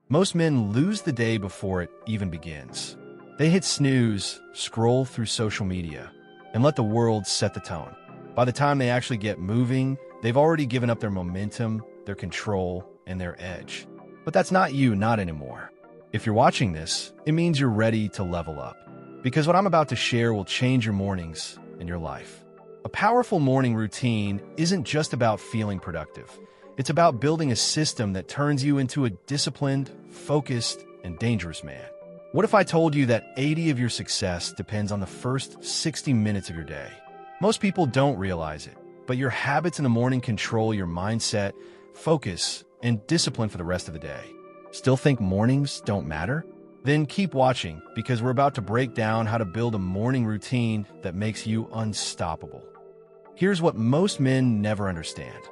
Most men lose the day before it even begins. They hit snooze, scroll through social media, and let the world set the tone. By the time they actually get moving, they've already given up their momentum, their control, and their edge. But that's not you, not anymore. If you're watching this, it means you're ready to level up. Because what I'm about to share will change your mornings and your life. A powerful morning routine isn't just about feeling productive. It's about building a system that turns you into a disciplined, focused, and dangerous man. What if I told you that 80% of your success depends on the first 60 minutes of your day? Most people don't realize it, but your habits in the morning control your mindset, focus, and discipline for the rest of the day. Still think mornings don't matter? Then keep watching, because we're about to break down how to build a morning routine that makes you unstoppable. Here's what most men never understand.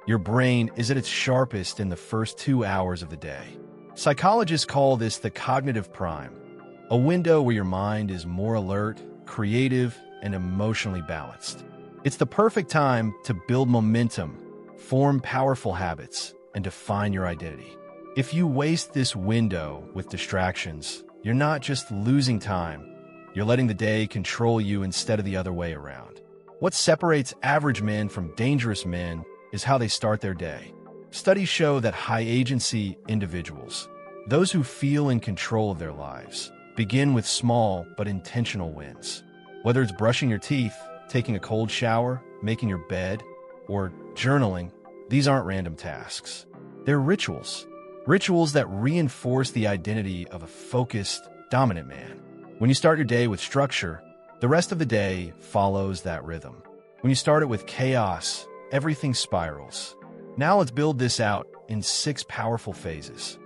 Your brain is at its sharpest in the first 2 hours of the day. Psychologists call this the cognitive prime, a window where your mind is more alert, creative, and emotionally balanced. It's the perfect time to build momentum, form powerful habits, and define your identity. If you waste this window with distractions, you're not just losing time, you're letting the day control you instead of the other way around. What separates average men from dangerous men is how they start their day. Studies show that high-agency individuals, those who feel in control of their lives, begin with small but intentional wins. Whether it's brushing your teeth, taking a cold shower, making your bed, or journaling, these aren't random tasks. They're rituals. Rituals that reinforce the identity of a focused, dominant man. When you start your day with structure, the rest of the day follows that rhythm. When you start it with chaos, everything spirals. Now let's build this out in 6 powerful phases.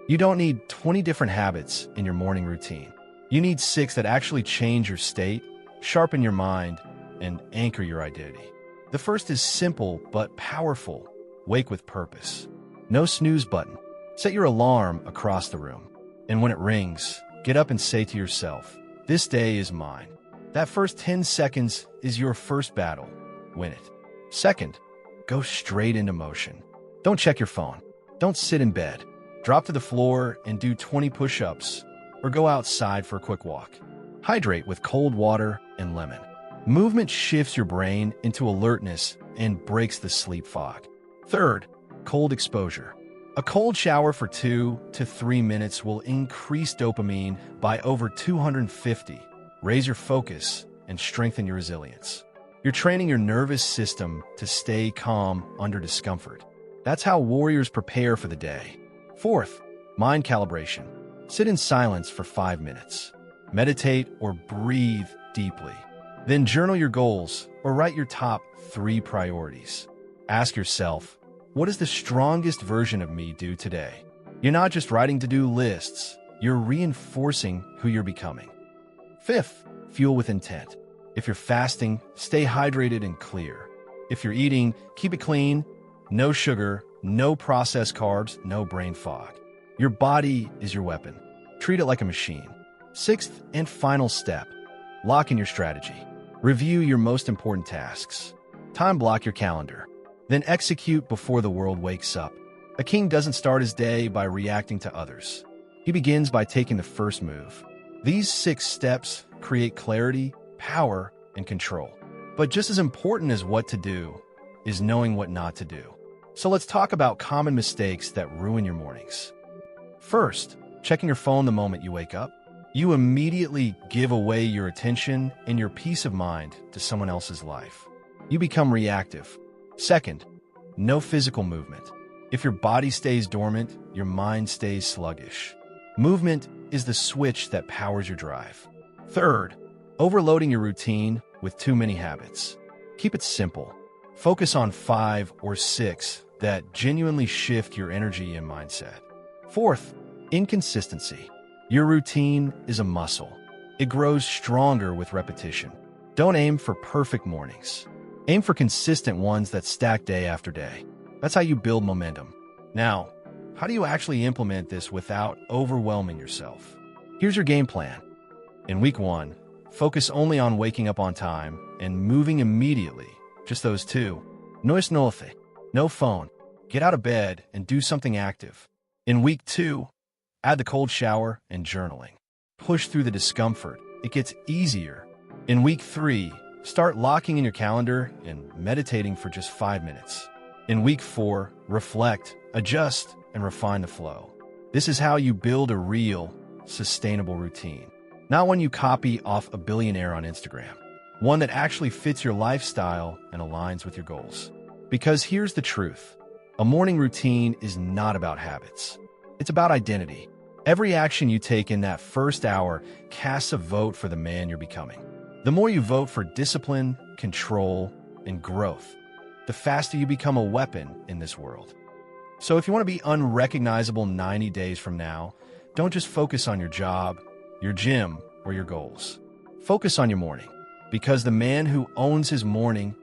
You don't need 20 different habits in your morning routine. You need 6 that actually change your state, sharpen your mind, and anchor your identity. The first is simple but powerful. Wake with purpose. No snooze button. Set your alarm across the room. And when it rings, get up and say to yourself, "This day is mine." That first 10 seconds is your first battle. Win it. Second, go straight into motion. Don't check your phone. Don't sit in bed. Drop to the floor and do 20 push-ups, or go outside for a quick walk. Hydrate with cold water and lemon. Movement shifts your brain into alertness and breaks the sleep fog. Third, cold exposure. A cold shower for 2 to 3 minutes will increase dopamine by over 250, raise your focus, and strengthen your resilience. You're training your nervous system to stay calm under discomfort. That's how warriors prepare for the day. Fourth, mind calibration. Sit in silence for 5 minutes. Meditate or breathe deeply. Then journal your goals or write your top 3 priorities. Ask yourself, what does the strongest version of me do today? You're not just writing to-do lists, you're reinforcing who you're becoming. Fifth, fuel with intent. If you're fasting, stay hydrated and clear. If you're eating, keep it clean, no sugar, no processed carbs, no brain fog. Your body is your weapon. Treat it like a machine. Sixth and final step, lock in your strategy. Review your most important tasks. Time block your calendar. Then execute before the world wakes up. A king doesn't start his day by reacting to others. He begins by taking the first move. These 6 steps create clarity, power, and control. But just as important as what to do is knowing what not to do. So let's talk about common mistakes that ruin your mornings. First, checking your phone the moment you wake up. You immediately give away your attention and your peace of mind to someone else's life. You become reactive. Second, no physical movement. If your body stays dormant, your mind stays sluggish. Movement is the switch that powers your drive. Third, overloading your routine with too many habits. Keep it simple. Focus on 5 or 6 that genuinely shift your energy and mindset. Fourth, inconsistency. Your routine is a muscle. It grows stronger with repetition. Don't aim for perfect mornings. Aim for consistent ones that stack day after day. That's how you build momentum. Now, how do you actually implement this without overwhelming yourself? Here's your game plan. In week 1, focus only on waking up on time and moving immediately. Just those 2. No phone. Get out of bed and do something active. In week 2, Add the cold shower and journaling. Push through the discomfort. It gets easier. In week 3, start locking in your calendar and meditating for just 5 minutes. In week 4, reflect, adjust, and refine the flow. This is how you build a real, sustainable routine. Not one you copy off a billionaire on Instagram. One that actually fits your lifestyle and aligns with your goals. Because here's the truth. A morning routine is not about habits. It's about identity. Every action you take in that first hour casts a vote for the man you're becoming. The more you vote for discipline, control, and growth, the faster you become a weapon in this world. So if you want to be unrecognizable 90 days from now, don't just focus on your job, your gym, or your goals. Focus on your morning, because the man who owns his morning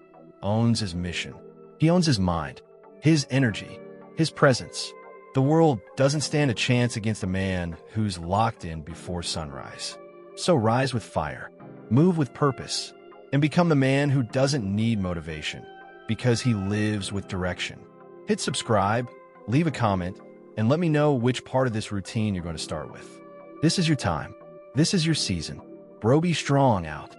owns his mission. He owns his mind, his energy, his presence. The world doesn't stand a chance against a man who's locked in before sunrise. So rise with fire, move with purpose, and become the man who doesn't need motivation because he lives with direction. Hit subscribe, leave a comment, and let me know which part of this routine you're going to start with. This is your time. This is your season. Bro, be strong out.